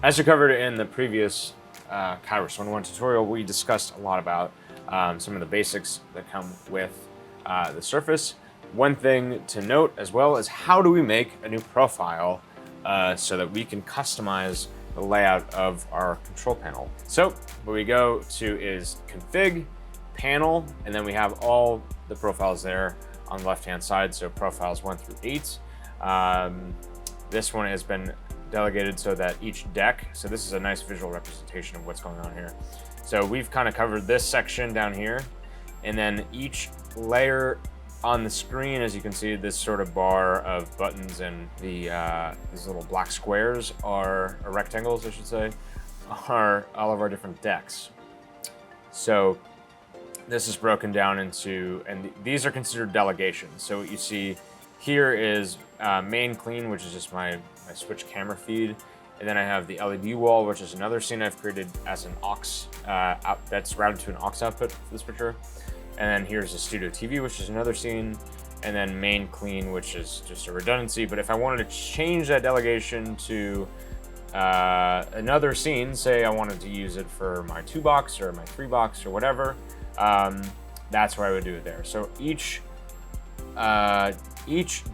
As we covered in the previous Kairos 101 tutorial, we discussed a lot about some of the basics that come with the Surface. One thing to note as well is how do we make a new profile so that we can customize the layout of our control panel. So what we go to is config, panel, and then we have all the profiles there on the left hand side, so profiles 1 through 8. This one has been delegated so that each deck, so this is a nice visual representation of what's going on here. So we've kind of covered this section down here, and then each layer on the screen, as you can see, this sort of bar of buttons and the these little black squares are, or rectangles I should say, are all of our different decks. So this is broken down into, and these are considered delegations. So what you see here is main clean, which is just my switch camera feed. And then I have the LED wall, which is another scene I've created as an aux, that's routed to an aux output for this picture. And then here's the studio TV, which is another scene. And then main clean, which is just a redundancy. But if I wanted to change that delegation to another scene, say I wanted to use it for my 2-box or my 3-box or whatever, that's where I would do it there. So each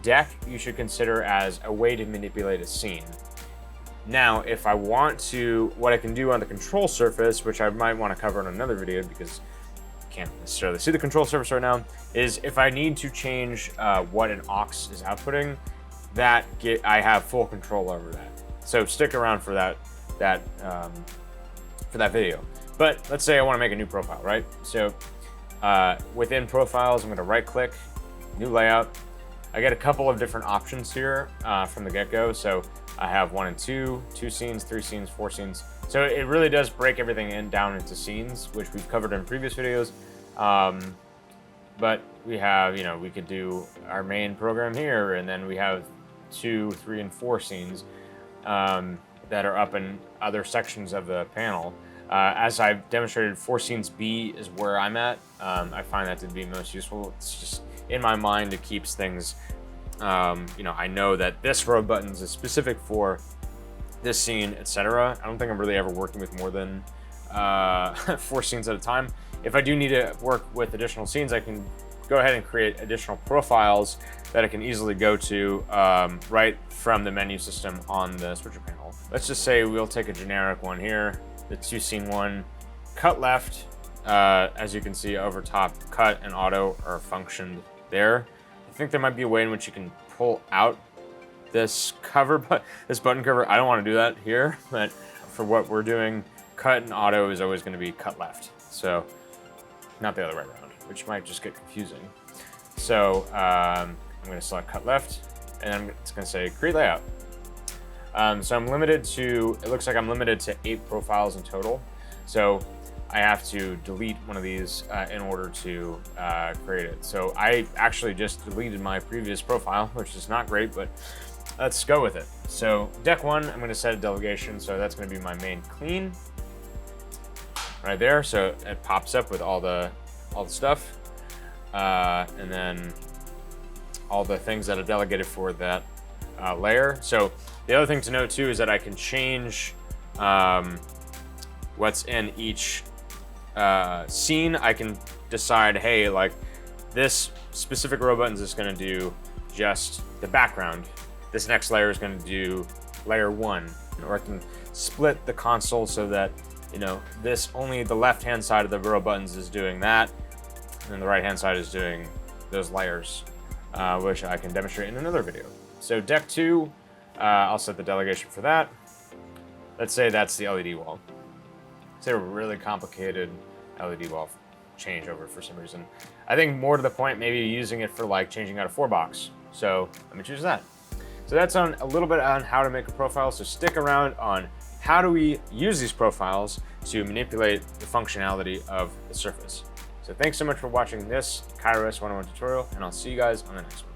deck you should consider as a way to manipulate a scene. Now, if I want to, what I can do on the control surface, which I might want to cover in another video because you can't necessarily see the control surface right now, is if I need to change what an aux is outputting, I have full control over that. So stick around for that video. But let's say I want to make a new profile, right? So within profiles, I'm going to right click, new layout. I get a couple of different options here from the get-go. So I have 1 and 2, 2 scenes, 3 scenes, 4 scenes. So it really does break everything down into scenes, which we've covered in previous videos. But we have, we could do our main program here, and then we have 2, 3, and 4 scenes that are up in other sections of the panel. As I've demonstrated, 4 scenes B is where I'm at. I find that to be most useful. It's just in my mind, it keeps things, I know that this row of buttons is specific for this scene, etc. I don't think I'm really ever working with more than 4 scenes at a time. If I do need to work with additional scenes, I can go ahead and create additional profiles that I can easily go to right from the menu system on the switcher panel. Let's just say we'll take a generic one here, the 2 scene one, cut left. As you can see over top, cut and auto are functioned there. I think there might be a way in which you can pull out this cover, but this button cover, I don't want to do that here, but for what we're doing, cut and auto is always going to be cut left. So not the other way around, which might just get confusing. So I'm going to select cut left, and it's going to say create layout. So I'm limited to, it looks like I'm limited to 8 profiles in total. So I have to delete one of these in order to create it. So I actually just deleted my previous profile, which is not great, but let's go with it. So deck 1, I'm going to set a delegation. So that's going to be my main clean right there. So it pops up with all the stuff, and then all the things that are delegated for that layer. So the other thing to note too is that I can change what's in each scene. I can decide, hey, like this specific row buttons is going to do just the background. This next layer is going to do layer 1, or I can split the console so that this only the left hand side of the row buttons is doing that, and then the right hand side is doing those layers, which I can demonstrate in another video. So deck 2, I'll set the delegation for that. Let's say that's the LED wall. Say a really complicated LED wall changeover for some reason. I think more to the point, maybe using it for like changing out a 4-box. So let me choose that. So that's on a little bit on how to make a profile. So stick around on how do we use these profiles to manipulate the functionality of the Surface. So thanks so much for watching this Kairos 101 tutorial, and I'll see you guys on the next one.